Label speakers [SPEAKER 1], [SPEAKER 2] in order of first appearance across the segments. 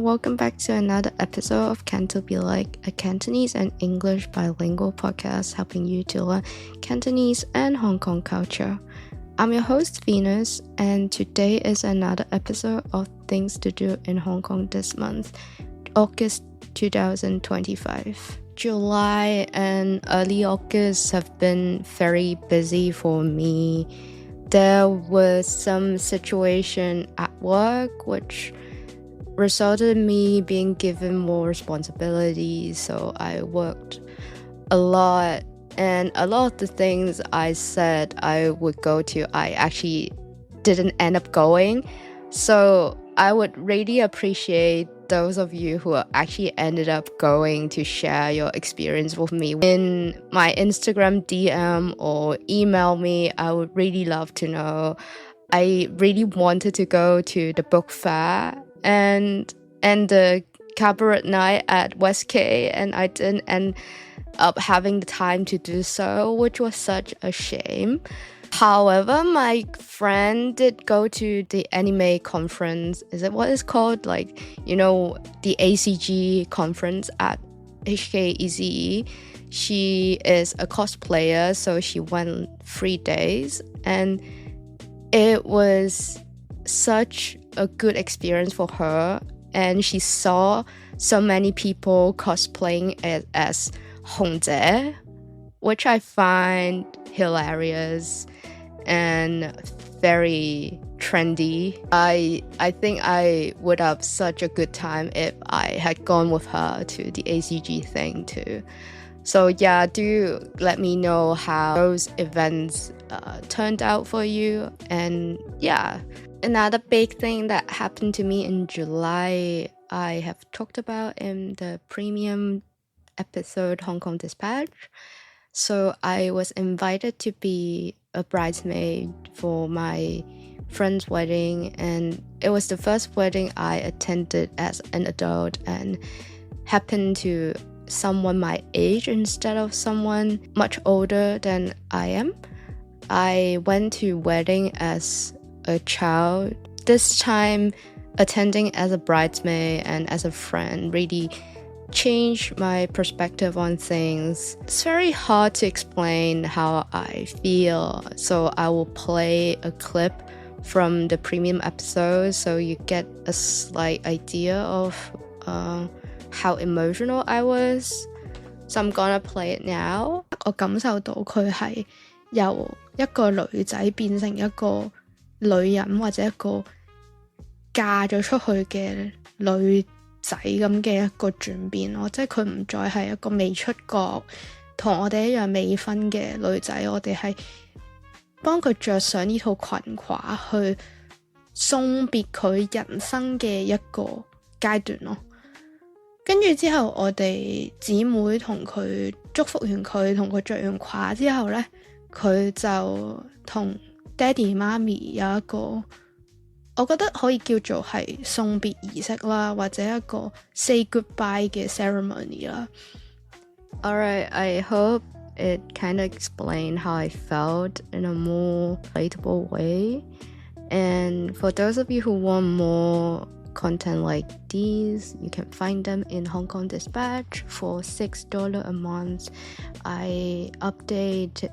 [SPEAKER 1] welcome back to another episode of Can to Be Like, a Cantonese and English bilingual podcast helping you to learn Cantonese and Hong Kong culture. I'm your host, Venus, and today is another episode of Things to Do in Hong Kong this month, August 2025. July and early August have been very busy for me. There was some situation at work which resulted in me being given more responsibilities, so I worked a lot, and a lot of the things I said I would go to, I actually didn't end up going. So I would really appreciate those of you who actually ended up going to share your experience with me in my Instagram DM or email me. I would really love to know. I really wanted to go to the book fair and the cabaret night at West K, and I didn't end up having the time to do so, which was such a shame. However, my friend did go to the anime conference. Is it what it's called? The ACG conference at HKEZE. She is a cosplayer, so she went 3 days, and it was such a good experience for her, and she saw so many people cosplaying as Hongjie, which I find hilarious and very trendy. I think I would have such a good time if I had gone with her to the ACG thing too. So yeah, do let me know how those events turned out for you. And yeah, another big thing that happened to me in July, I have talked about in the premium episode Hong Kong Dispatch. So I was invited to be a bridesmaid for my friend's wedding, and it was the first wedding I attended as an adult and happened to someone my age instead of someone much older than I am. I went to wedding as a child. This time, attending as a bridesmaid and as a friend really changed my perspective on things. It's very hard to explain how I feel, so I will play a clip from the premium episode so you get a slight idea of how emotional I was. So I'm gonna play it now. 我感受到佢係由一個女仔變成一個女人或者一個嫁咗出去嘅女仔咁嘅一個轉變咯，即係佢唔再係一個未出國同我哋一樣未婚嘅女仔，我哋係幫佢着上呢套裙褂去送別佢人生嘅一個階段咯。跟住之後，我哋姊妹同佢祝福完佢，同佢着完褂之後呢，佢就同爹哋媽咪有一個我覺得可以叫做係送別儀式啦，或者一個 say goodbye 嘅 ceremony 啦。Alright, I hope it kind of explained how I felt in a more relatable way. And for those of you who want more content like these, you can find them in Hong Kong Dispatch for $6 a month. I update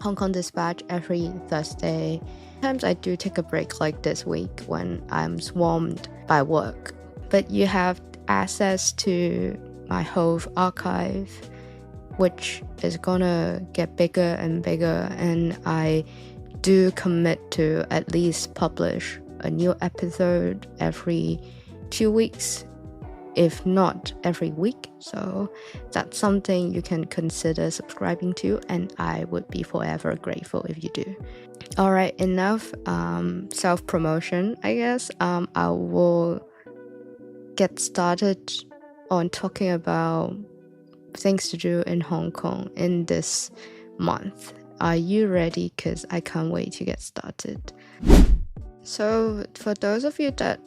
[SPEAKER 1] Hong Kong Dispatch every Thursday. Sometimes I do take a break like this week when I'm swamped by work. But you have access to my whole archive, which is gonna get bigger and bigger, and I do commit to at least publish a new episode every 2 weeks, if not every week. So that's something you can consider subscribing to, and I would be forever grateful if you do. Alright, enough self-promotion, I guess. I will get started on talking about things to do in Hong Kong in this month. Are you ready? Because I can't wait to get started. So for those of you that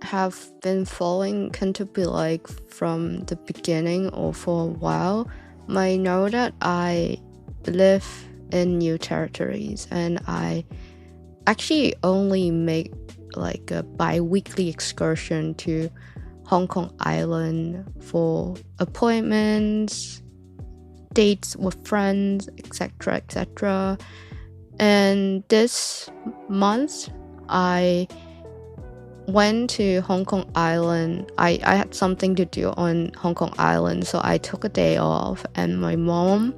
[SPEAKER 1] have been following Can to Be Like from the beginning or for a while, might know that I live in new territories and I actually only make like a bi-weekly excursion to Hong Kong Island for appointments, dates with friends, etc., etc. And this month, I went to Hong Kong Island. I had something to do on Hong Kong Island, so I took a day off, and my mom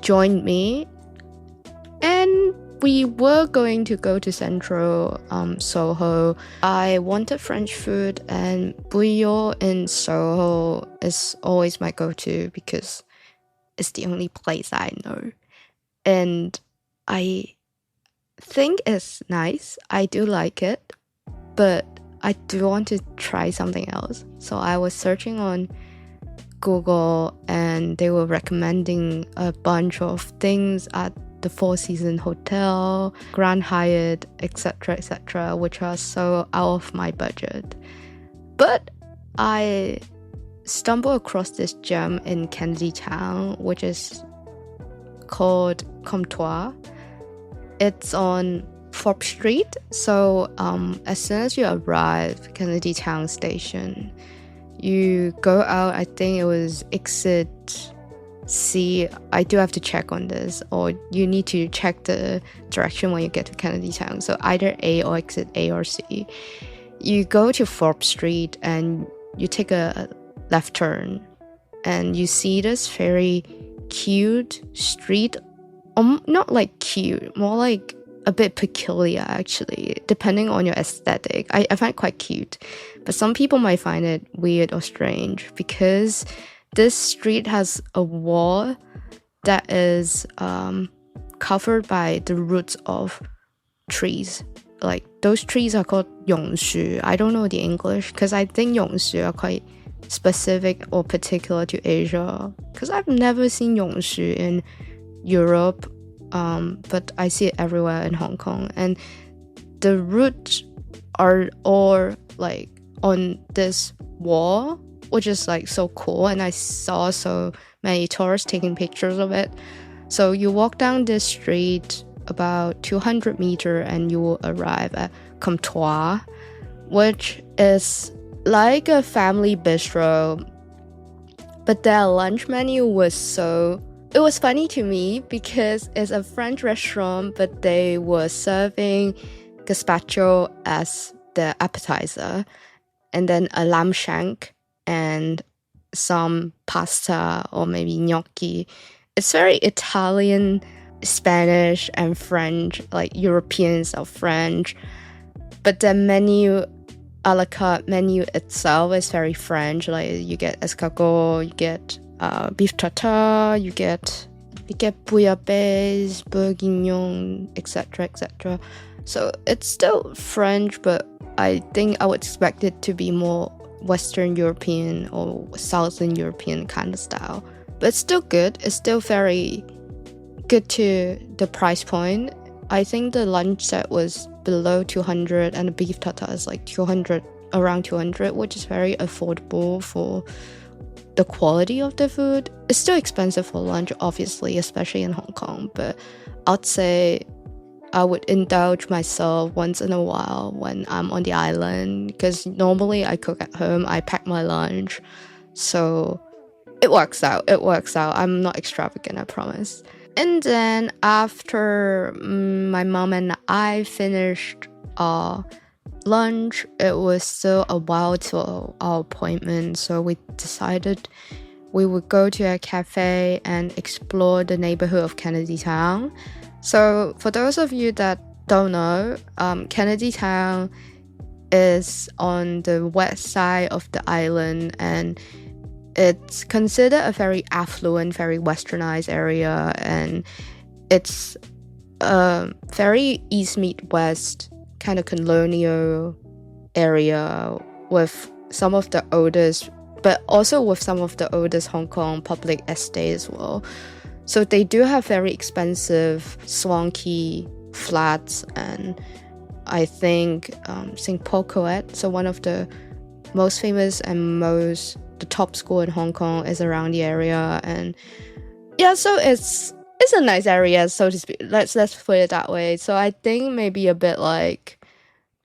[SPEAKER 1] joined me. And we were going to go to Central Soho. I wanted French food, and bouillon in Soho is always my go-to because it's the only place I know. And I think it's nice. I do like it, but I do want to try something else. So I was searching on Google, and they were recommending a bunch of things at the Four Seasons Hotel, Grand Hyatt, etc., which are so out of my budget. But I stumbled across this gem in Kennedy Town, which is called Comptoir. It's on Forbes Street. So as soon as you arrive Kennedy Town Station, you go out. I think it was exit C. I do have to check on this, or you need to check the direction when you get to Kennedy Town. So either A or exit A or C. You go to Forbes Street and you take a left turn, and you see this very cute street. Not like cute, more like a bit peculiar actually, depending on your aesthetic. I find it quite cute, but some people might find it weird or strange because this street has a wall that is covered by the roots of trees. Like those trees are called 榕树. I don't know the English because I think 榕树 are quite specific or particular to Asia, because I've never seen 榕树 in Europe, but I see it everywhere in Hong Kong. And the roots are all like on this wall, which is like so cool. And I saw so many tourists taking pictures of it. So you walk down this street about 200 meters and you will arrive at Comptoir, which is like a family bistro. But their lunch menu was it was funny to me because it's a French restaurant, but they were serving gazpacho as the appetizer, and then a lamb shank and some pasta or maybe gnocchi. It's very Italian, Spanish, and French, like European style French. But the menu, a la carte menu itself, is very French. Like you get escargot, you get beef tartare, you get bouillabaisse, bourguignon, etc. So it's still French, but I think I would expect it to be more Western European or Southern European kind of style. But it's still good. It's still very good to the price point. I think the lunch set was below 200 and the beef tartare is like 200, around 200, which is very affordable for the quality of the food. It's still expensive for lunch, obviously, especially in Hong Kong, but I'd say I would indulge myself once in a while when I'm on the island, because normally I cook at home, I pack my lunch, so it works out. I'm not extravagant, I promise. And then after my mom and I finished our lunch, it was still a while till our appointment, so we decided we would go to a cafe and explore the neighborhood of Kennedy Town. So for those of you that don't know, Kennedy Town is on the west side of the island, and it's considered a very affluent, very westernized area, and it's a very east meet west kind of colonial area with some of the oldest, but also with some of the oldest Hong Kong public estates as well. So they do have very expensive, swanky flats, and I think St. Paul Co-ed, so one of the most famous and the top school in Hong Kong, is around the area. And yeah, so it's it's a nice area, so to speak. Let's put it that way. So I think maybe a bit like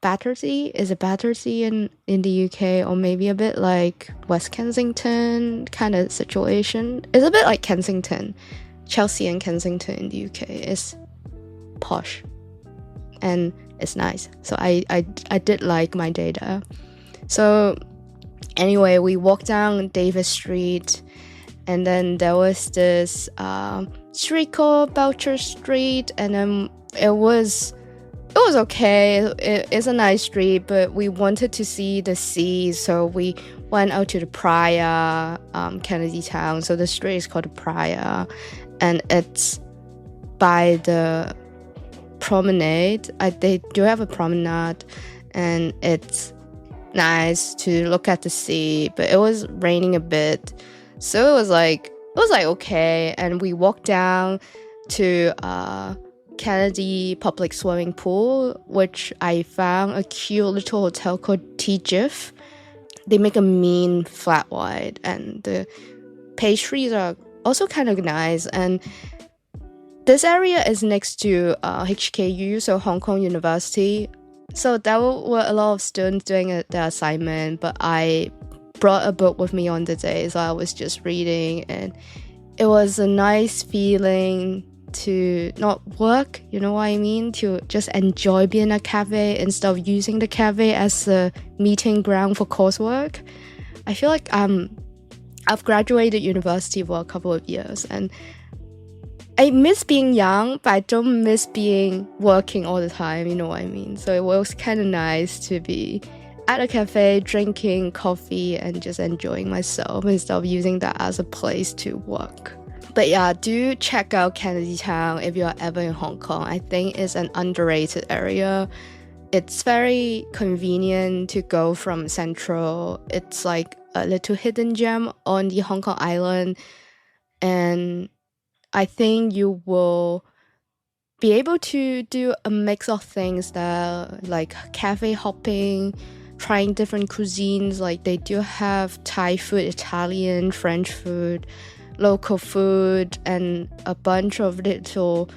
[SPEAKER 1] Battersea. Is it Battersea in the UK, or maybe a bit like West Kensington kind of situation? It's a bit like Kensington, Chelsea and Kensington in the UK. It's posh and it's nice. So I did like my day there. So anyway, we walked down Davis Street, and then there was this street called Belcher Street, and then it was okay. It's a nice street, but we wanted to see the sea, so we went out to the Praia, Kennedy Town. So the street is called the Praia, and it's by the promenade. They do have a promenade, and it's nice to look at the sea, but it was raining a bit, so it was like okay. And we walked down to Kennedy public swimming pool, which I found a cute little hotel called T-Jiff. They make a mean flat white, and the pastries are also kind of nice. And this area is next to HKU, so Hong Kong University. So there were a lot of students doing their assignment, but I brought a book with me on the day, so I was just reading, and it was a nice feeling to not work, you know what I mean? To just enjoy being at a cafe instead of using the cafe as a meeting ground for coursework. I feel like I've graduated university for a couple of years, and I miss being young, but I don't miss working all the time, you know what I mean? So it was kind of nice to be at a cafe, drinking coffee, and just enjoying myself instead of using that as a place to work. But yeah, do check out Kennedy Town if you're ever in Hong Kong. I think it's an underrated area. It's very convenient to go from Central. It's like a little hidden gem on the Hong Kong island, and I think you will be able to do a mix of things that like cafe hopping, trying different cuisines. Like they do have Thai food, Italian, French food, local food, and a bunch of little,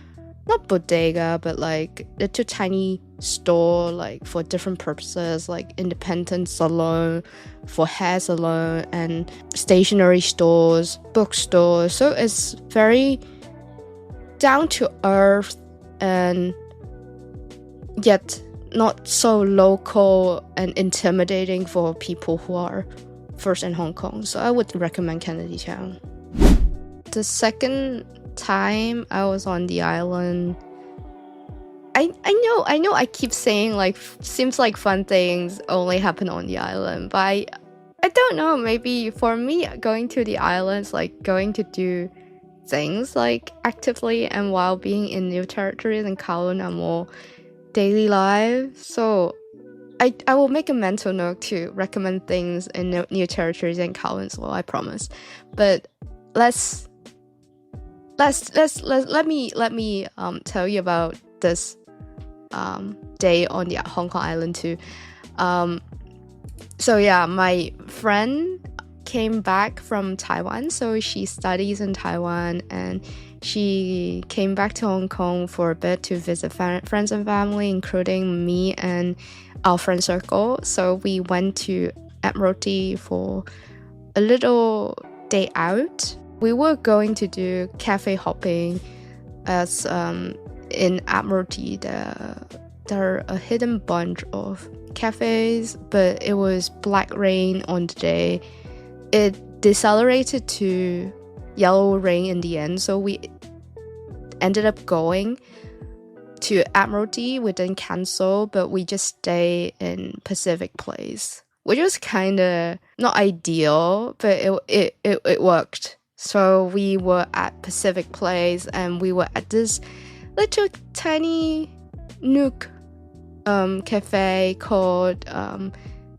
[SPEAKER 1] not bodega, but like little tiny store like for different purposes, like independent salon, for hair salon, and stationery stores, bookstores. So it's very down to earth, and yet not so local and intimidating for people who are first in Hong Kong. So I would recommend Kennedy Town. The second time I was on the island, I know I keep saying like seems like fun things only happen on the island, but I don't know, maybe for me going to the islands, like going to do things like actively and while being in new territories and Kowloon are more daily life. So I will make a mental note to recommend things in new territories and Kowloon as well, I promise. But let me tell you about this day on the Hong Kong island too. So yeah, my friend came back from Taiwan, so she studies in Taiwan, and she came back to Hong Kong for a bit to visit friends and family, including me and our friend circle. So we went to Admiralty for a little day out. We were going to do cafe hopping, as in Admiralty there are a hidden bunch of cafes, but it was black rain on the day. It decelerated to yellow rain in the end, so we ended up going to Admiralty. We didn't cancel, but we just stayed in Pacific Place, which was kind of not ideal, but it worked. So we were at Pacific Place, and we were at this little tiny nook cafe called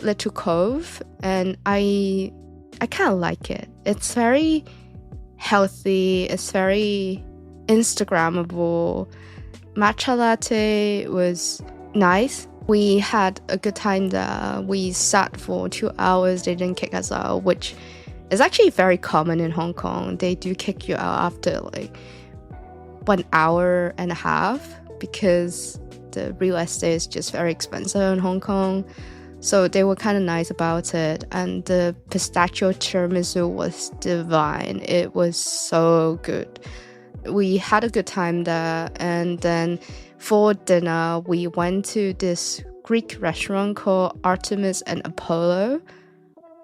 [SPEAKER 1] Little Cove, and I kind of like it. It's very healthy, it's very Instagrammable. Matcha latte was nice. We had a good time there. We sat for 2 hours. They didn't kick us out, which is actually very common in Hong Kong. They do kick you out after like 1 hour and a half because the real estate is just very expensive in Hong Kong. So they were kind of nice about it. And the pistachio tiramisu was divine. It was so good. We had a good time there. And then for dinner, we went to this Greek restaurant called Artemis and Apollo.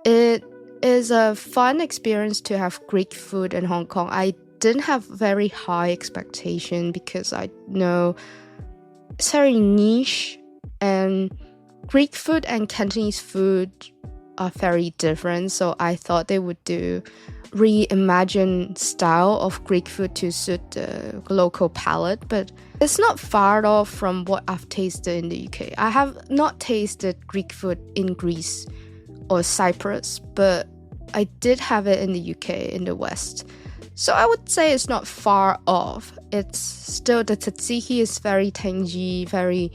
[SPEAKER 1] It is a fun experience to have Greek food in Hong Kong. I didn't have very high expectation because I know it's very niche, and Greek food and Cantonese food are very different. So I thought they would do reimagined style of Greek food to suit the local palate, but it's not far off from what I've tasted in the UK. I have not tasted Greek food in Greece or Cyprus, but I did have it in the UK, in the West. So I would say it's not far off. It's still, the tzatziki is very tangy, very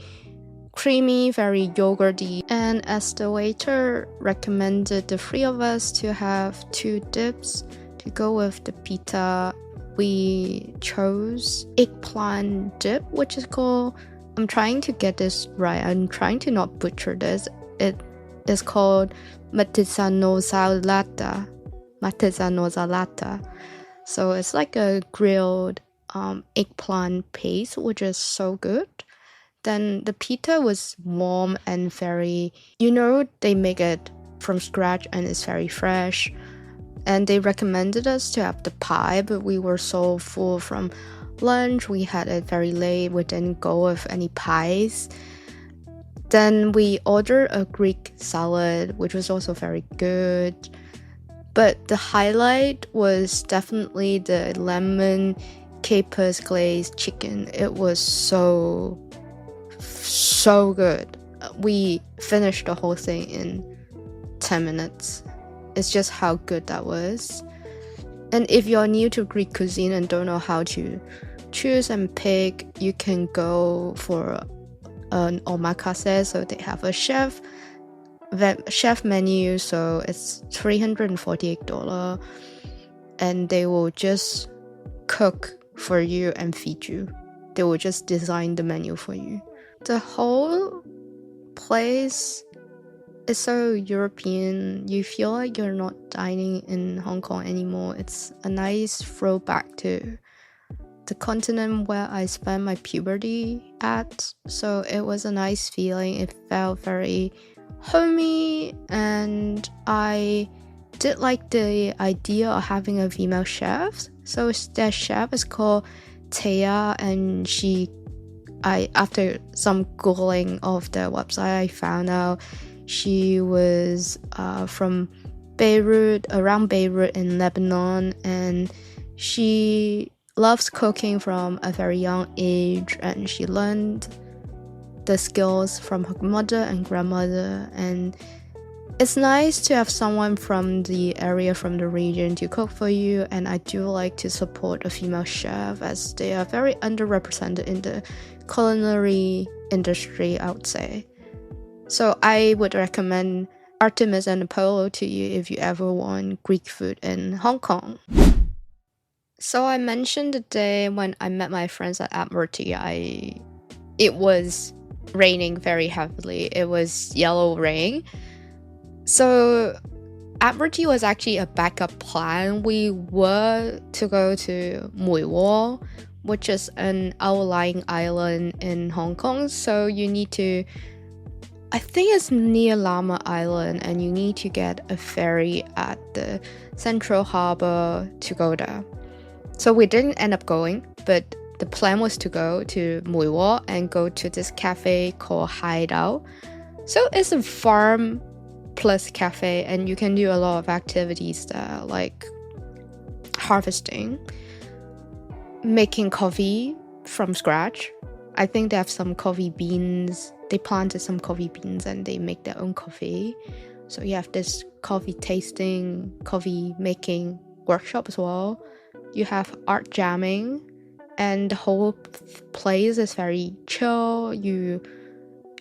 [SPEAKER 1] creamy, very yogurty. And as the waiter recommended the three of us to have 2 dips to go with the pita, we chose eggplant dip, which is called, I'm trying to get this right, I'm trying to not butcher this. It is called matizano salata. So it's like a grilled eggplant paste, which is so good. Then the pita was warm and very, they make it from scratch and it's very fresh. And they recommended us to have the pie, but we were so full from lunch. We had it very late. We didn't go with any pies. Then we ordered a Greek salad, which was also very good. But the highlight was definitely the lemon capers glazed chicken. It was so good. We finished the whole thing in 10 minutes. It's just how good that was. And if you're new to Greek cuisine and don't know how to choose and pick, you can go for an omakase. So they have a chef menu, so it's $348, and they will just cook for you and feed you. They will just design the menu for you. The whole place is so European. You feel like you're not dining in Hong Kong anymore. It's a nice throwback to the continent where I spent my puberty at. So it was a nice feeling. It felt very homey, and I did like the idea of having a female chef. So their chef is called Thea, and after some googling of their website, I found out she was from around Beirut in Lebanon, and she loves cooking from a very young age, and she learned the skills from her mother and grandmother. And it's nice to have someone from the area, from the region, to cook for you. And I do like to support a female chef, as they are very underrepresented in the culinary industry, I would say. So I would recommend Artemis and Apollo to you if you ever want Greek food in Hong Kong. So I mentioned the day when I met my friends at Admiralty, it was raining very heavily. It was yellow rain. So Admiralty was actually a backup plan. We were to go to Mui Wo, which is an outlying island in Hong Kong. So you need to, I think it's near Llama Island, and you need to get a ferry at the Central Harbour to go there. So we didn't end up going, but the plan was to go to Mui Wo and go to this cafe called Hideout. So it's a farm plus cafe, and you can do a lot of activities there, like harvesting, making coffee from scratch. I think they have some coffee beans. They planted some coffee beans and they make their own coffee. So you have this coffee tasting, coffee making workshop as well. You have art jamming, and the whole place is very chill. You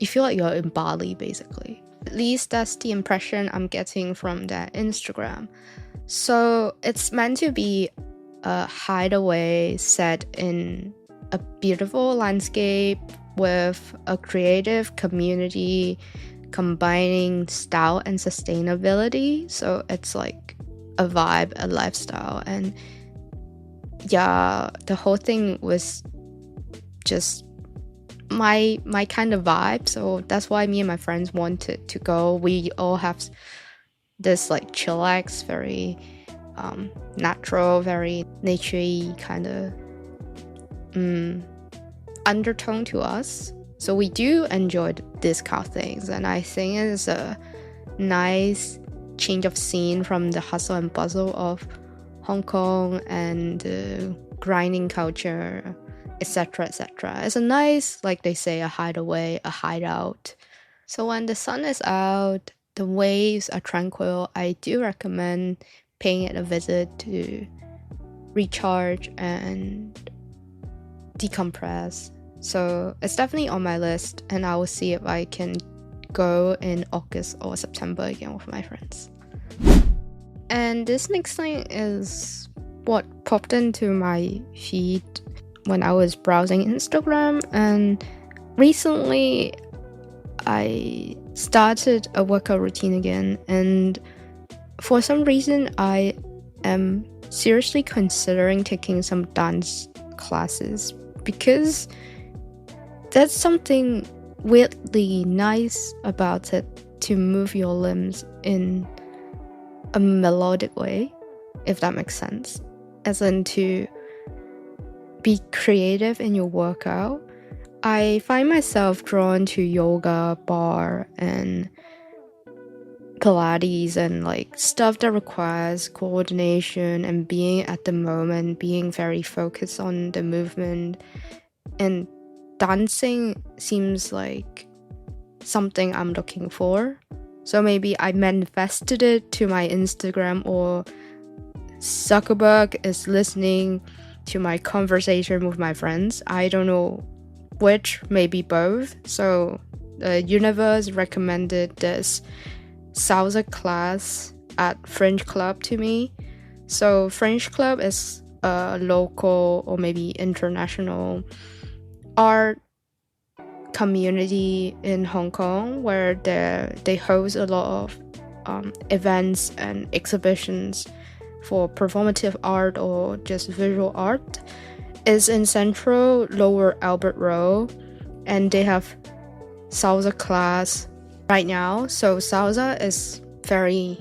[SPEAKER 1] feel like you're in Bali, basically. At least that's the impression I'm getting from their Instagram. So it's meant to be a hideaway set in a beautiful landscape with a creative community combining style and sustainability. So it's like a vibe, a lifestyle. And yeah, the whole thing was just my kind of vibe. So that's why me and my friends wanted to go. We all have this like chillax, very natural, very naturey kind of undertone to us. So we do enjoy these kind of things, and I think it's a nice change of scene from the hustle and bustle of Hong Kong and grinding culture, etc., etc. It's a nice, like they say, a hideaway, a hideout. So when the sun is out, the waves are tranquil, I do recommend paying it a visit to recharge and decompress. So it's definitely on my list, and I will see if I can go in August or September again with my friends. And this next thing is what popped into my feed when I was browsing Instagram, and recently I started a workout routine again, and for some reason I am seriously considering taking some dance classes, because there's something weirdly nice about it, to move your limbs in a melodic way, if that makes sense. As in to be creative in your workout. I find myself drawn to yoga, bar, and Pilates, and like stuff that requires coordination and being at the moment, being very focused on the movement. And dancing seems like something I'm looking for. So maybe I manifested it to my Instagram, or Zuckerberg is listening to my conversation with my friends. I don't know which, maybe both. So the universe recommended this salsa class at French Club to me. So French Club is a local or maybe international art community in Hong Kong, where they host a lot of events and exhibitions for performative art or just visual art. It's in central Lower Albert Road, and they have salsa class right now. So salsa is very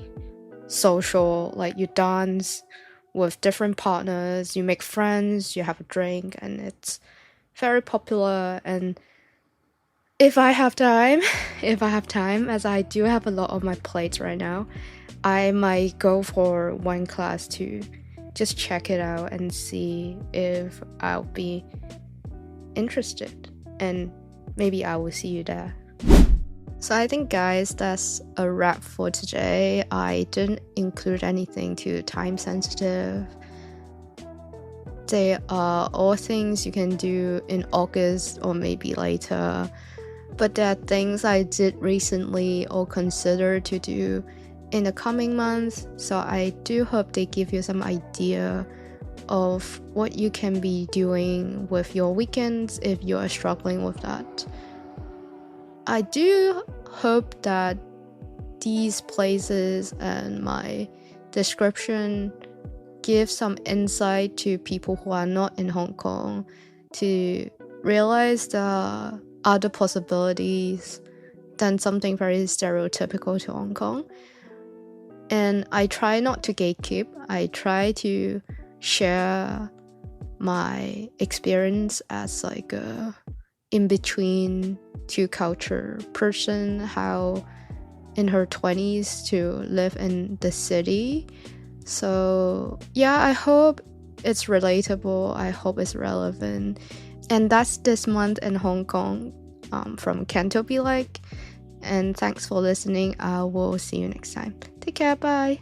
[SPEAKER 1] social, like you dance with different partners, you make friends, you have a drink, and it's very popular. And if I have time, as I do have a lot on my plate right now, I might go for one class to just check it out and see if I'll be interested, and maybe I will see you there. So I think, guys, that's a wrap for today. I didn't include anything too time sensitive. They are all things you can do in August or maybe later, but there are things I did recently or consider to do in the coming months. So I do hope they give you some idea of what you can be doing with your weekends if you are struggling with that. I do hope that these places and my description give some insight to people who are not in Hong Kong to realize the other possibilities than something very stereotypical to Hong Kong. And I try not to gatekeep. I try to share my experience as like a in-between two culture person, how in her 20s to live in the city. So yeah, I hope it's relatable. I hope it's relevant. And that's this month in Hong Kong from Canto Be Like. And thanks for listening. I will see you next time. Take care. Bye.